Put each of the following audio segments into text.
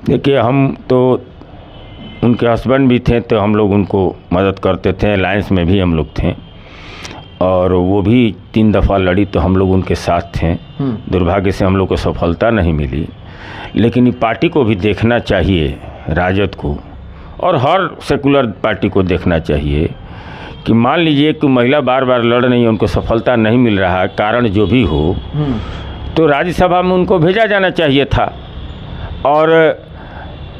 देखिए, हम तो उनके हस्बैंड भी थे तो हम लोग उनको मदद करते थे, अलायंस में भी हम लोग थे और वो भी 3 दफ़ा लड़ी तो हम लोग उनके साथ थे। दुर्भाग्य से हम लोग को सफलता नहीं मिली, लेकिन ये पार्टी को भी देखना चाहिए, राजद को और हर सेकुलर पार्टी को देखना चाहिए कि मान लीजिए कि महिला बार बार लड़ रही है, उनको सफलता नहीं मिल रहा है, कारण जो भी हो, तो राज्यसभा में उनको भेजा जाना चाहिए था। और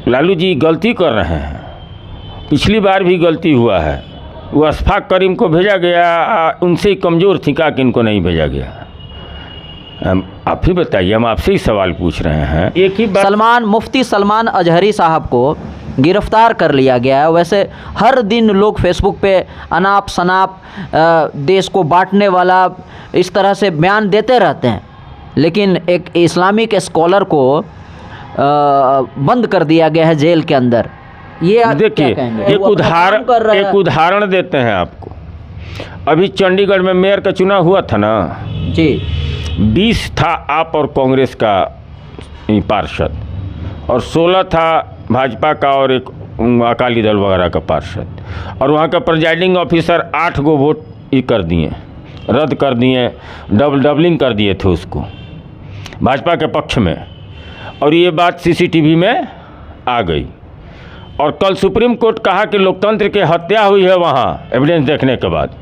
लालू जी गलती कर रहे हैं, पिछली बार भी गलती हुआ है, वो अशफाक करीम को भेजा गया, उनसे ही कमज़ोर थी का कि इनको नहीं भेजा गया। आप ही बताइए, हम आपसे ही सवाल पूछ रहे हैं। एक ही बात, मुफ्ती सलमान अजहरी साहब को गिरफ्तार कर लिया गया है। वैसे हर दिन लोग फेसबुक पे अनाप शनाप देश को बांटने वाला इस तरह से बयान देते रहते हैं, लेकिन एक इस्लामिक स्कॉलर को बंद कर दिया गया है जेल के अंदर। ये देखिए, एक उदाहरण देते हैं आपको। अभी चंडीगढ़ में मेयर का चुनाव हुआ था ना जी, 20 था आप और कांग्रेस का पार्षद और 16 था भाजपा का और एक अकाली दल वगैरह का पार्षद, और वहाँ का प्रिजाइडिंग ऑफिसर 8 गो वोट ही कर दिए, रद्द कर दिए, डबलिंग कर दिए थे उसको भाजपा के पक्ष में, और ये बात सीसीटीवी में आ गई। और कल सुप्रीम कोर्ट कहा कि लोकतंत्र की हत्या हुई है वहाँ, एविडेंस देखने के बाद।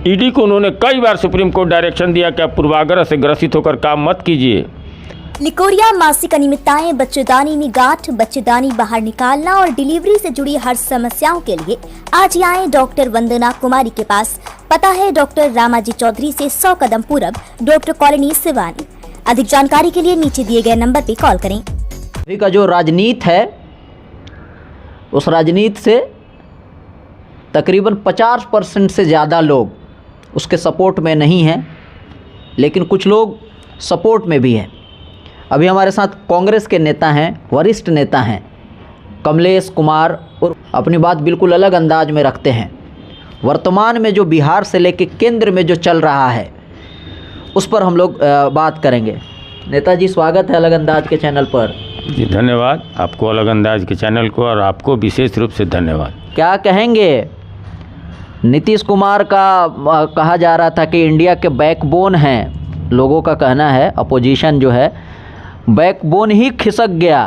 ईडी को उन्होंने कई बार सुप्रीम कोर्ट डायरेक्शन दिया कि आप पूर्वाग्रह से ग्रसित होकर काम मत कीजिए। लिकोरिया मासिक अनियमितताएं, बच्चेदानी में गांठ, बच्चेदानी बाहर निकालना और डिलीवरी से जुड़ी हर समस्याओं के लिए आज ही आए डॉक्टर वंदना कुमारी के पास। पता है डॉक्टर रामाजी चौधरी से 100 कदम पूरब, डॉक्टर कॉलोनी सिवानी। अधिक जानकारी के लिए नीचे दिए गए नंबर पर कॉल करें। अभी का जो राजनीति है, उस राजनीति से तकरीबन 50% से ज़्यादा लोग उसके सपोर्ट में नहीं हैं, लेकिन कुछ लोग सपोर्ट में भी हैं। अभी हमारे साथ कांग्रेस के नेता हैं, वरिष्ठ नेता हैं कमलेश कुमार, और अपनी बात बिल्कुल अलग अंदाज में रखते हैं। वर्तमान में जो बिहार से लेकर केंद्र में जो चल रहा है उस पर हम लोग बात करेंगे। नेताजी, स्वागत है अलग अंदाज के चैनल पर। जी धन्यवाद, आपको अलग अंदाज के चैनल को और आपको विशेष रूप से धन्यवाद। क्या कहेंगे, नीतीश कुमार का कहा जा रहा था कि इंडिया के बैकबोन हैं, लोगों का कहना है, अपोजिशन जो है बैकबोन ही खिसक गया,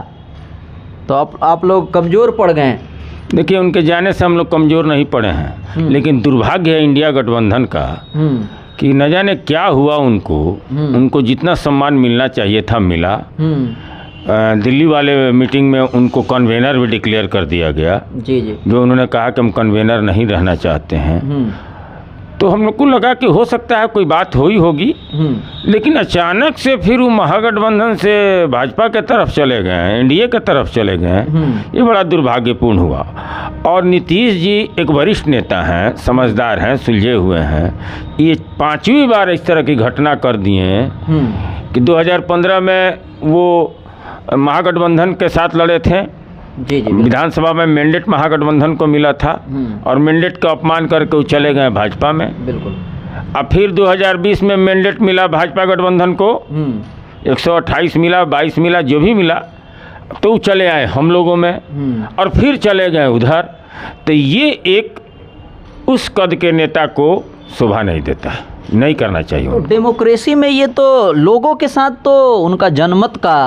तो आप लोग कमज़ोर पड़ गए। देखिए, उनके जाने से हम लोग कमज़ोर नहीं पड़े हैं, लेकिन दुर्भाग्य है इंडिया गठबंधन का कि न जाने क्या हुआ उनको जितना सम्मान मिलना चाहिए था मिला। दिल्ली वाले मीटिंग में उनको कन्वेनर भी डिक्लेयर कर दिया गया। जी जी, जो उन्होंने कहा कि हम कन्वेनर नहीं रहना चाहते हैं। तो हम लोग को लगा कि हो सकता है कोई बात हुई होगी, लेकिन अचानक से फिर वो महागठबंधन से भाजपा के तरफ चले गए हैं, एनडीए के तरफ चले गए हैं। ये बड़ा दुर्भाग्यपूर्ण हुआ। और नीतीश जी एक वरिष्ठ नेता हैं, समझदार हैं, सुलझे हुए हैं। ये 5वीं बार इस तरह की घटना कर दिए हैं कि 2015 में वो महागठबंधन के साथ लड़े थे। जी जी, विधानसभा में मैंडेट महागठबंधन को मिला था और मैंडेट का अपमान करके वो चले गए भाजपा में। बिल्कुल। अब फिर 2020 में मैंडेट मिला भाजपा गठबंधन को, 128 मिला, 22 मिला, जो भी मिला, तो चले आए हम लोगों में और फिर चले गए उधर। तो ये एक उस कद के नेता को शोभा नहीं देता है, नहीं करना चाहिए। तो डेमोक्रेसी में ये तो लोगों के साथ तो उनका जनमत का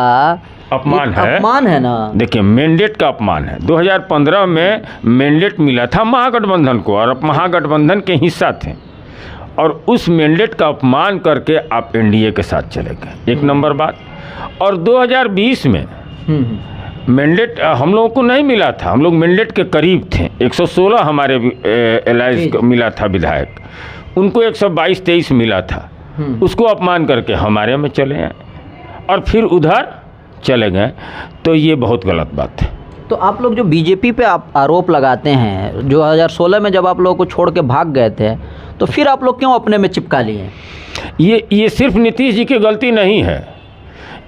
अपमान है ना। देखिए, मैंडेट का अपमान है। 2015 में मैंडेट मिला था महागठबंधन को और महागठबंधन के हिस्सा थे, और उस मैंडेट का अपमान करके आप एनडीए के साथ चले गए, एक नंबर बात। और 2020 में मैंडेट हम लोगों को नहीं मिला था, हम लोग मैंडेट के करीब थे। 116 हमारे एलायंस को मिला था विधायक, उनको 122-23 मिला था, उसको अपमान करके हमारे में चले आए और फिर उधर चले गए। तो ये बहुत गलत बात है। तो आप लोग जो बीजेपी पे आप आरोप लगाते हैं, 2016 में जब आप लोगों को छोड़ के भाग गए थे, तो फिर आप लोग क्यों अपने में चिपका लिए? ये सिर्फ नीतीश जी की गलती नहीं है,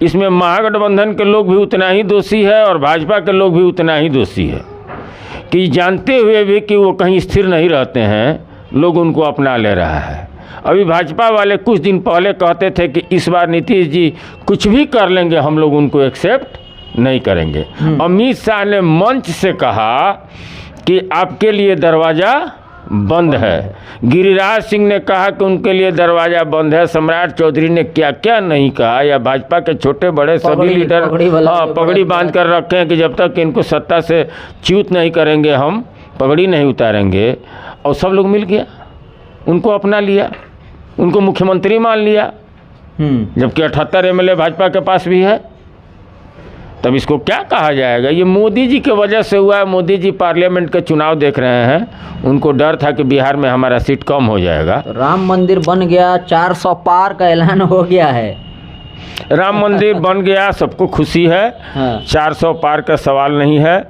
इसमें महागठबंधन के लोग भी उतना ही दोषी है और भाजपा के लोग भी उतना ही दोषी है कि जानते हुए भी कि वो कहीं स्थिर नहीं रहते हैं, लोग उनको अपना ले रहा है। अभी भाजपा वाले कुछ दिन पहले कहते थे कि इस बार नीतीश जी कुछ भी कर लेंगे, हम लोग उनको एक्सेप्ट नहीं करेंगे। अमित शाह ने मंच से कहा कि आपके लिए दरवाज़ा बंद है। गिरिराज सिंह ने कहा कि उनके लिए दरवाज़ा बंद है। सम्राट चौधरी ने क्या क्या नहीं कहा, या भाजपा के छोटे बड़े सभी लीडर पगड़ी बांध कर रखे हैं कि जब तक इनको सत्ता से च्युत नहीं करेंगे हम पगड़ी नहीं उतारेंगे। और सब लोग मिल गया, उनको अपना लिया, उनको मुख्यमंत्री मान लिया, जबकि 78 एमएलए भाजपा के पास भी है। तब इसको क्या कहा जाएगा? ये मोदी जी की वजह से हुआ है। मोदी जी पार्लियामेंट के चुनाव देख रहे हैं, उनको डर था कि बिहार में हमारा सीट कम हो जाएगा। तो राम मंदिर बन गया, 400 पार का ऐलान हो गया है। राम मंदिर बन गया, सबको खुशी है। हाँ। 400 पार का सवाल नहीं है।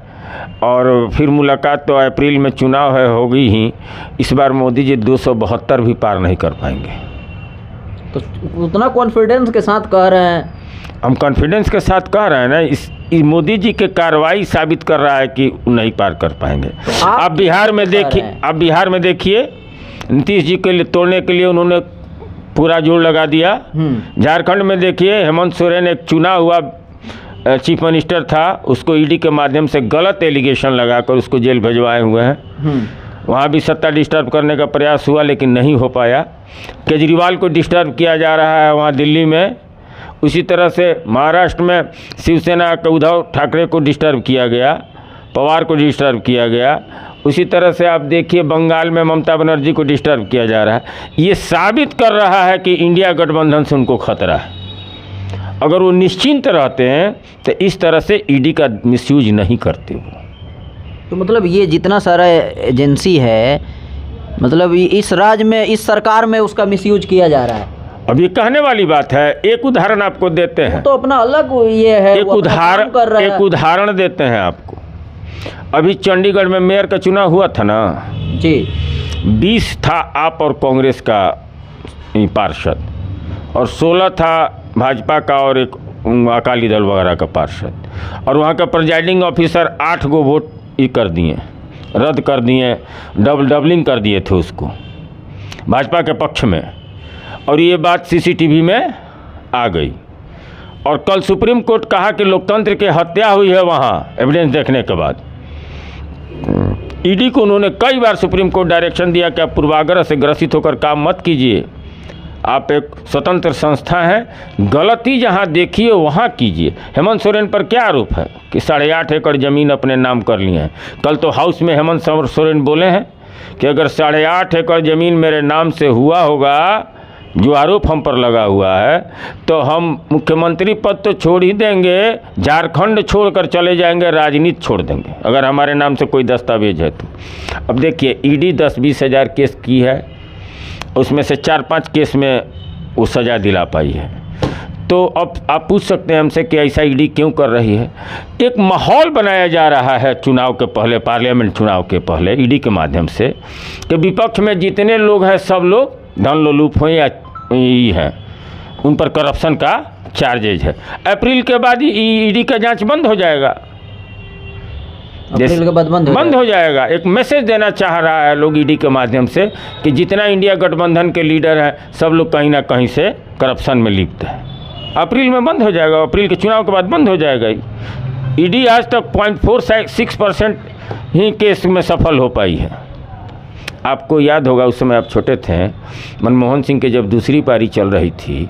और फिर मुलाकात तो अप्रैल में चुनाव है, होगी ही। इस बार मोदी जी 272 भी पार नहीं कर पाएंगे। तो उतना कॉन्फिडेंस के साथ कह रहे हैं? हम कॉन्फिडेंस के साथ कह रहे हैं ना, इस मोदी जी के कार्रवाई साबित कर रहा है कि नहीं पार कर पाएंगे। तो आप बिहार में देखिए, आप बिहार में देखिए, नीतीश जी के लिए तोड़ने के लिए उन्होंने पूरा जोर लगा दिया। झारखंड में देखिए, हेमंत सोरेन एक चुना हुआ चीफ मिनिस्टर था, उसको ईडी के माध्यम से गलत एलिगेशन लगाकर उसको जेल भिजवाए हुए हैं। वहाँ भी सत्ता डिस्टर्ब करने का प्रयास हुआ लेकिन नहीं हो पाया। केजरीवाल को डिस्टर्ब किया जा रहा है वहाँ दिल्ली में। उसी तरह से महाराष्ट्र में शिवसेना के उद्धव ठाकरे को डिस्टर्ब किया गया, पवार को डिस्टर्ब किया गया। उसी तरह से आप देखिए बंगाल में ममता बनर्जी को डिस्टर्ब किया जा रहा है। ये साबित कर रहा है कि इंडिया गठबंधन से उनको खतरा है। अगर वो निश्चिंत रहते हैं तो इस तरह से ईडी का मिसयूज नहीं करते वो। तो मतलब ये जितना सारा एजेंसी है, मतलब इस राज्य में, इस सरकार में उसका मिसयूज किया जा रहा है। अब ये कहने वाली बात है। एक उदाहरण आपको देते हैं। तो अपना अलग ये है, एक उदाहरण देते हैं आपको। अभी चंडीगढ़ में मेयर का चुनाव हुआ था ना जी, 20 था आप और कांग्रेस का पार्षद, और 16 था भाजपा का और एक अकाली दल वगैरह का पार्षद। और वहाँ का प्रिजाइडिंग ऑफिसर 8 गो वोट ये कर दिए, रद्द कर दिए, डबलिंग कर दिए थे उसको भाजपा के पक्ष में। और ये बात सीसीटीवी में आ गई। और कल सुप्रीम कोर्ट कहा कि लोकतंत्र की हत्या हुई है वहाँ, एविडेंस देखने के बाद। ईडी को उन्होंने कई बार सुप्रीम कोर्ट डायरेक्शन दिया कि आप पूर्वाग्रह से ग्रसित होकर काम मत कीजिए, आप एक स्वतंत्र संस्था हैं, गलती जहां देखिए वहां कीजिए। हेमंत सोरेन पर क्या आरोप है कि 8.5 एकड़ ज़मीन अपने नाम कर लिए हैं। कल तो हाउस में हेमंत सोरेन बोले हैं कि अगर 8.5 एकड़ ज़मीन मेरे नाम से हुआ होगा, जो आरोप हम पर लगा हुआ है, तो हम मुख्यमंत्री पद तो छोड़ ही देंगे, झारखंड छोड़कर चले जाएंगे, राजनीति छोड़ देंगे अगर हमारे नाम से कोई दस्तावेज है तो। अब देखिए, ईडी 10-20 हज़ार केस की है, उसमें से 4-5 केस में वो सज़ा दिला पाई है। तो अब आप पूछ सकते हैं हमसे कि ऐसा ईडी क्यों कर रही है। एक माहौल बनाया जा रहा है चुनाव के पहले, पार्लियामेंट चुनाव के पहले, ईडी के माध्यम से, कि विपक्ष में जितने लोग हैं सब लोग धन लोलुप हो या ही हैं, उन पर करप्शन का चार्जेज है। अप्रैल के बाद ईडी का जांच बंद हो जाएगा। अप्रैल के बाद बंद हो जाएगा। एक मैसेज देना चाह रहा है लोग ईडी के माध्यम से कि जितना इंडिया गठबंधन के लीडर हैं सब लोग कहीं ना कहीं से करप्शन में लिप्त हैं। अप्रैल में बंद हो जाएगा, अप्रैल के चुनाव के बाद बंद हो जाएगा। ईडी आज तक 0.46% ही केस में सफल हो पाई है। आपको याद होगा उस समय आप छोटे थे, मनमोहन सिंह के जब दूसरी पारी चल रही थी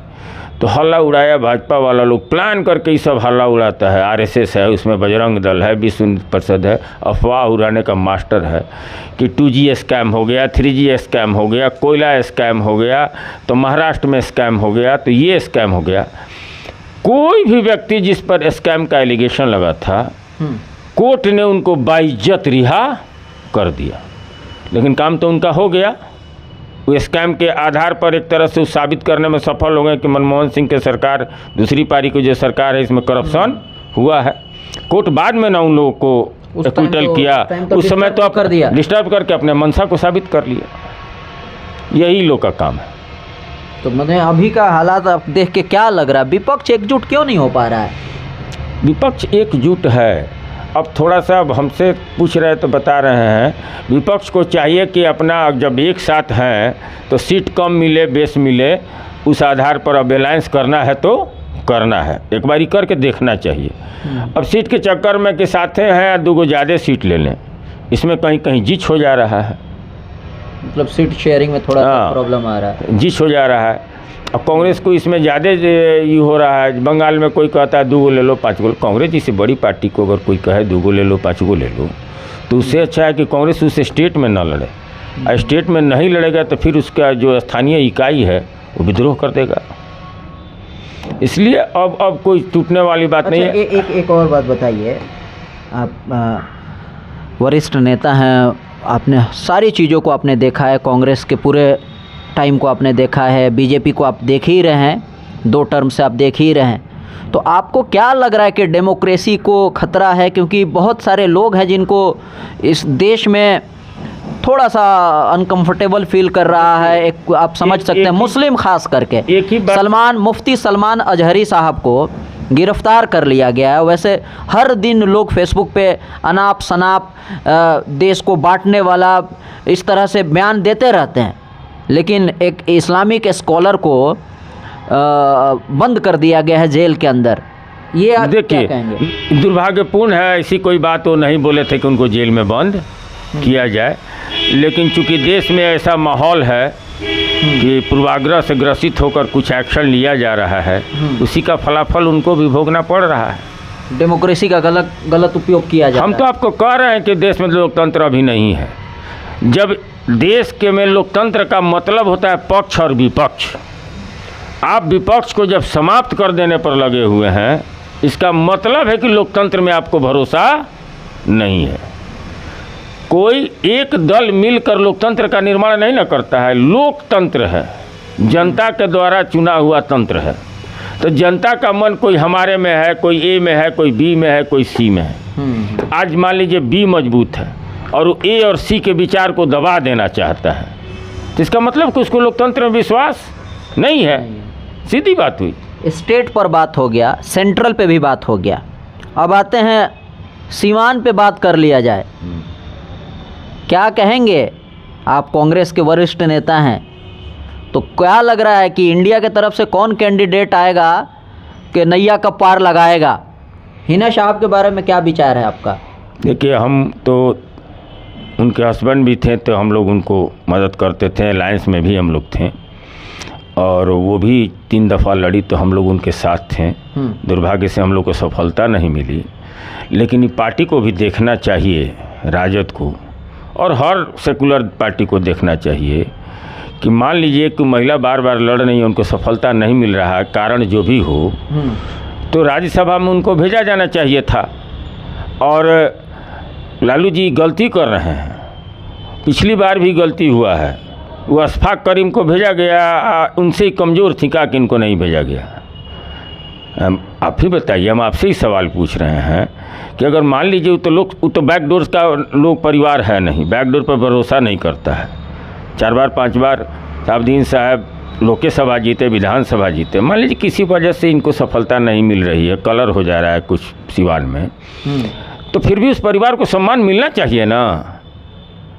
तो हल्ला उड़ाया भाजपा वाला लोग, प्लान करके ये सब हल्ला उड़ाता है। आरएसएस है, उसमें बजरंग दल है, विश्व परिषद है, अफवाह उड़ाने का मास्टर है कि 2G स्कैम हो गया, 3G स्कैम हो गया, कोयला स्कैम हो गया, तो महाराष्ट्र में स्कैम हो गया, तो ये स्कैम हो गया। कोई भी व्यक्ति जिस पर स्कैम का एलिगेशन लगा था, कोर्ट ने उनको बाइज्जत रिहा कर दिया। लेकिन काम तो उनका हो गया। वो स्कैम के आधार पर एक तरह से साबित करने में सफल हो गए कि मनमोहन सिंह के सरकार, दूसरी पारी की जो सरकार है, इसमें करप्शन हुआ है। कोर्ट बाद में ना उन लोगों को एक्विटल किया, उस समय तो कर दिया, डिस्टर्ब करके अपने मंशा को साबित कर लिया। यही लोग का काम है। तो मतलब अभी का हालात आप देख के क्या लग रहा है, विपक्ष एकजुट क्यों नहीं हो पा रहा है? विपक्ष एकजुट है। अब थोड़ा सा अब हमसे पूछ रहे तो बता रहे हैं, विपक्ष को चाहिए कि अपना जब एक साथ हैं तो सीट कम मिले, बेस मिले, उस आधार पर अब अलायंस करना है तो करना है, एक बारी करके देखना चाहिए। अब सीट के चक्कर में के साथे हैं 2 ज़्यादा सीट ले लें, इसमें कहीं कहीं जिच हो जा रहा है, मतलब सीट शेयरिंग में थोड़ा सा प्रॉब्लम आ रहा है, जिच हो जा रहा है। अब कांग्रेस को इसमें ज़्यादा ये हो रहा है। बंगाल में कोई कहता है 2 ले लो 5 गो, कांग्रेस जैसी बड़ी पार्टी को अगर कोई कहे 2 ले लो 5 ले लो, तो उससे अच्छा है कि कांग्रेस उस स्टेट में ना लड़े। स्टेट में नहीं लड़ेगा तो फिर उसका जो स्थानीय इकाई है वो विद्रोह कर देगा। इसलिए अब कोई टूटने वाली बात नहीं है। एक और बात बताइए, आप वरिष्ठ नेता हैं, आपने सारी चीज़ों को आपने देखा है, कांग्रेस के पूरे टाइम को आपने देखा है, बीजेपी को आप देख ही रहे हैं, 2 टर्म से आप देख ही रहे हैं, तो आपको क्या लग रहा है कि डेमोक्रेसी को खतरा है? क्योंकि बहुत सारे लोग हैं जिनको इस देश में थोड़ा सा अनकंफर्टेबल फील कर रहा है, एक आप समझ सकते हैं, मुस्लिम खास करके। एक ही बात, मुफ्ती सलमान अजहरी साहब को गिरफ्तार कर लिया गया है। वैसे हर दिन लोग फेसबुक पे अनाप शनाप देश को बांटने वाला इस तरह से बयान देते रहते हैं, लेकिन एक इस्लामिक स्कॉलर को बंद कर दिया गया है जेल के अंदर। ये आप क्या कहेंगे? दुर्भाग्यपूर्ण है, ऐसी कोई बात वो नहीं बोले थे कि उनको जेल में बंद किया जाए, लेकिन चूंकि देश में ऐसा माहौल है कि पूर्वाग्रह से ग्रसित होकर कुछ एक्शन लिया जा रहा है, उसी का फलाफल उनको भी भोगना पड़ रहा है। डेमोक्रेसी का गलत उपयोग किया जाता है। हम तो आपको कह रहे हैं कि देश में लोकतंत्र अभी नहीं है। जब देश के में लोकतंत्र का मतलब होता है पक्ष और विपक्ष, आप विपक्ष को जब समाप्त कर देने पर लगे हुए हैं, इसका मतलब है कि लोकतंत्र में आपको भरोसा नहीं है। कोई एक दल मिलकर लोकतंत्र का निर्माण नहीं न करता है। लोकतंत्र है, जनता के द्वारा चुना हुआ तंत्र है, तो जनता का मन कोई हमारे में है, कोई ए में है, कोई बी में है, कोई सी में है। आज मान लीजिए बी मजबूत है और ए और सी के विचार को दबा देना चाहता है, तो इसका मतलब कि उसको लोकतंत्र में विश्वास नहीं है। सीधी बात हुई। स्टेट पर बात हो गया, सेंट्रल पे भी बात हो गया, अब आते हैं सीमांत पे बात कर लिया जाए। क्या कहेंगे? आप कांग्रेस के वरिष्ठ नेता हैं, तो क्या लग रहा है कि इंडिया के तरफ से कौन कैंडिडेट आएगा कि नैया का पार लगाएगा? हिना साहब के बारे में क्या विचार है आपका? देखिए, हम तो उनके हस्बैंड भी थे, तो हम लोग उनको मदद करते थे, अलायंस में भी हम लोग थे, और वो भी 3 दफ़ा लड़ी तो हम लोग उनके साथ थे। दुर्भाग्य से हम लोग को सफलता नहीं मिली, लेकिन पार्टी को भी देखना चाहिए, राजद को और हर सेकुलर पार्टी को देखना चाहिए कि मान लीजिए कि महिला बार बार लड़ रही है, उनको सफलता नहीं मिल रहा है, कारण जो भी हो, तो राज्यसभा में उनको भेजा जाना चाहिए था। और लालू जी गलती कर रहे हैं, पिछली बार भी गलती हुआ है, वो अशफाक करीम को भेजा गया, उनसे ही कमज़ोर थी, का कि इनको नहीं भेजा गया। आप ही बताइए, हम आपसे ही सवाल पूछ रहे हैं कि अगर मान लीजिए वो तो बैकडोर का लोग परिवार है नहीं, बैकडोर पर भरोसा नहीं करता है। 4 बार 5 बार शहाबुद्दीन साहब लोकसभा जीते, विधानसभा जीते, मान लीजिए किसी वजह से इनको सफलता नहीं मिल रही है, कलर हो जा रहा है कुछ सिवान में, तो फिर भी उस परिवार को सम्मान मिलना चाहिए ना।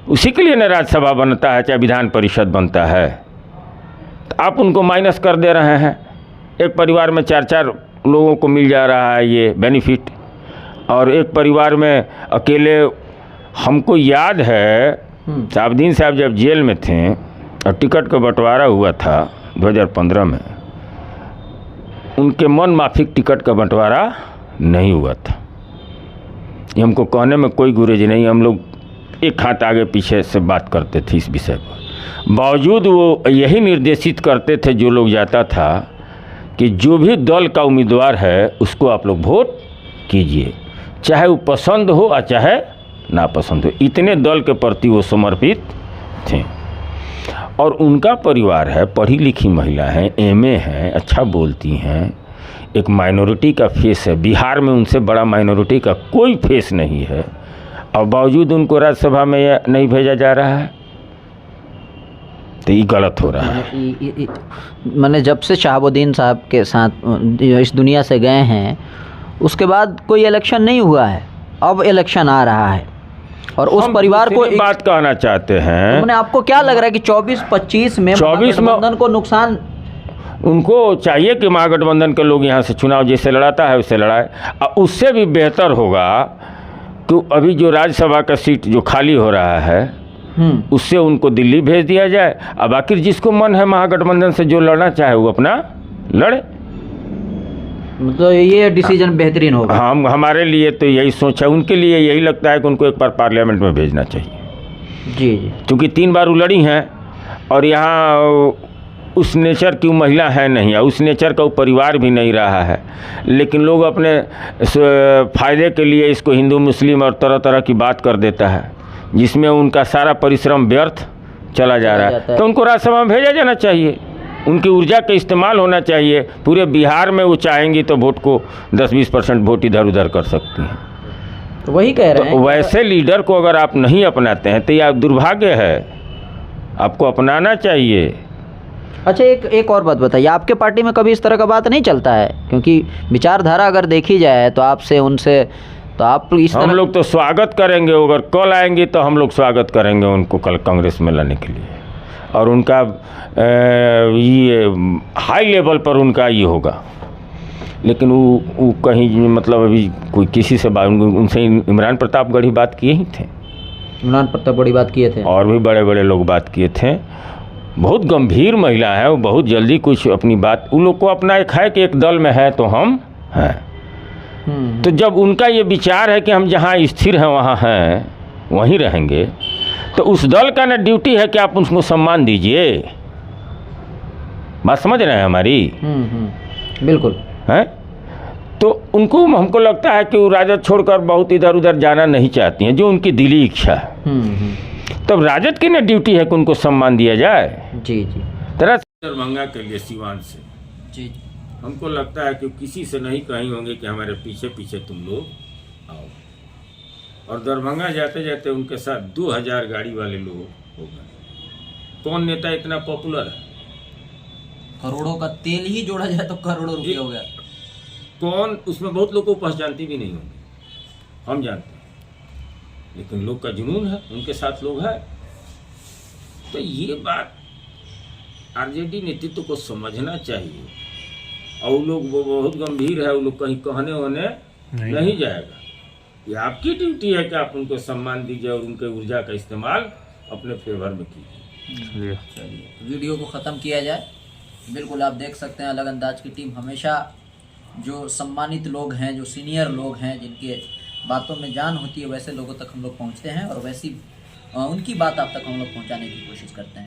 उसी के लिए ना राज्यसभा बनता है, चाहे विधान परिषद बनता है। तो आप उनको माइनस कर दे रहे हैं। एक परिवार में 4-4 लोगों को मिल जा रहा है ये बेनिफिट, और एक परिवार में अकेले। हमको याद है शहाबुद्दीन साहब जब जेल में थे और टिकट का बंटवारा हुआ था 2015 में, उनके मन माफिक टिकट का बंटवारा नहीं हुआ था। ये हमको कहने में कोई गुरेज नहीं, हम लोग एक हाथ आगे पीछे से बात करते थे इस विषय पर। बावजूद वो यही निर्देशित करते थे जो लोग जाता था कि जो भी दल का उम्मीदवार है उसको आप लोग वोट कीजिए, चाहे वो पसंद हो या चाहे नापसंद हो। इतने दल के प्रति वो समर्पित थे। और उनका परिवार है, पढ़ी लिखी महिला है, एमए है, अच्छा बोलती हैं, एक माइनॉरिटी का फेस है। बिहार में उनसे बड़ा माइनॉरिटी का कोई फेस नहीं है, और बावजूद उनको राज्यसभा में नहीं भेजा जा रहा है, तो ये गलत हो रहा है। मैंने जब से शहाबुद्दीन साहब के साथ इस दुनिया से गए हैं, उसके बाद कोई इलेक्शन नहीं हुआ है, अब इलेक्शन आ रहा है, और उस परिवार को एक बात कहना चाहते हैं। आपको क्या लग रहा है कि 24-25 में 24 में गठबंधन को नुकसान उनको चाहिए कि महागठबंधन के लोग यहाँ से चुनाव जैसे लड़ाता है वैसे लड़ाए। और उससे भी बेहतर होगा कि अभी जो राज्यसभा का सीट जो खाली हो रहा है उससे उनको दिल्ली भेज दिया जाए। अब आखिर जिसको मन है महागठबंधन से जो लड़ना चाहे वो अपना लड़े। तो ये डिसीजन बेहतरीन होगा। हम हमारे लिए तो यही सोच है, उनके लिए यही लगता है कि उनको एक बार पार्लियामेंट में भेजना चाहिए। जी जी। क्योंकि 3 बार वो लड़ी हैं और यहाँ उस नेचर की महिला है नहीं, उस नेचर का वो परिवार भी नहीं रहा है, लेकिन लोग अपने फ़ायदे के लिए इसको हिंदू मुस्लिम और तरह तरह की बात कर देता है, जिसमें उनका सारा परिश्रम व्यर्थ चला जा रहा है। तो उनको राज्यसभा में भेजा जाना चाहिए, उनकी ऊर्जा का इस्तेमाल होना चाहिए। पूरे बिहार में वो चाहेंगी तो वोट को 10-20% वोट इधर उधर कर सकती हैं। तो वही कह रहे हैं, वैसे लीडर को अगर आप नहीं अपनाते हैं तो यह दुर्भाग्य है, आपको अपनाना चाहिए। अच्छा एक और बात बताइए, आपके पार्टी में कभी इस तरह का बात नहीं चलता है? क्योंकि विचारधारा अगर देखी जाए तो आपसे उनसे तो आप इस हम लोग तो स्वागत करेंगे, अगर कल आएंगे तो हम लोग स्वागत करेंगे उनको कल कांग्रेस में लाने के लिए, और उनका ये हाई लेवल पर उनका ये होगा। लेकिन वो कहीं मतलब अभी कोई किसी से बात, उनसे इमरान प्रतापगढ़ ही बात किए ही थे, इमरान प्रतापगढ़ बात किए थे, और भी बड़े बड़े लोग बात किए थे। बहुत गंभीर महिला है वो, बहुत जल्दी कुछ अपनी बात, उन लोग को अपना एक है कि एक दल में है तो हम हैं। तो जब उनका ये विचार है कि हम जहाँ स्थिर हैं वहाँ हैं, वहीं रहेंगे, तो उस दल का ना ड्यूटी है कि आप उसको सम्मान दीजिए। बात समझ रहे हैं हमारी? बिल्कुल है। तो उनको, हमको लगता है कि वो राजद छोड़कर बहुत इधर उधर जाना नहीं चाहती हैं, जो उनकी दिली इच्छा है। तब राजद की ना ड्यूटी है कि उनको सम्मान दिया जाए। जी जी। तरह दरभंगा के लिए सिवान से जी, हमको लगता है कि किसी से नहीं कहीं होंगे कि हमारे पीछे पीछे तुम लोग आओ, और दरभंगा जाते जाते उनके साथ 2000 गाड़ी वाले लोग हो गए। कौन नेता इतना पॉपुलर है? करोड़ों का तेल ही जोड़ा जाए तो करोड़ों रुपये हो गया। कौन उसमें बहुत लोग को पहचानती भी नहीं होंगे, हम जानते हैं, लेकिन लोग का जुनून है, उनके साथ लोग हैं। तो ये बात आरजेडी नेतृत्व को समझना चाहिए, और वो लोग वो बहुत गंभीर है, वो लोग कहीं कहने होने नहीं जाएगा। ये आपकी ड्यूटी है कि आप उनको सम्मान दीजिए और उनके ऊर्जा का इस्तेमाल अपने फेवर में कीजिए। चलिए वीडियो को ख़त्म किया जाए। बिल्कुल आप देख सकते हैं अलग अंदाज की टीम हमेशा जो सम्मानित लोग हैं, जो सीनियर लोग हैं, जिनके बातों में जान होती है, वैसे लोगों तक हम लोग पहुंचते हैं और वैसी उनकी बात आप तक हम लोग पहुंचाने की कोशिश करते हैं।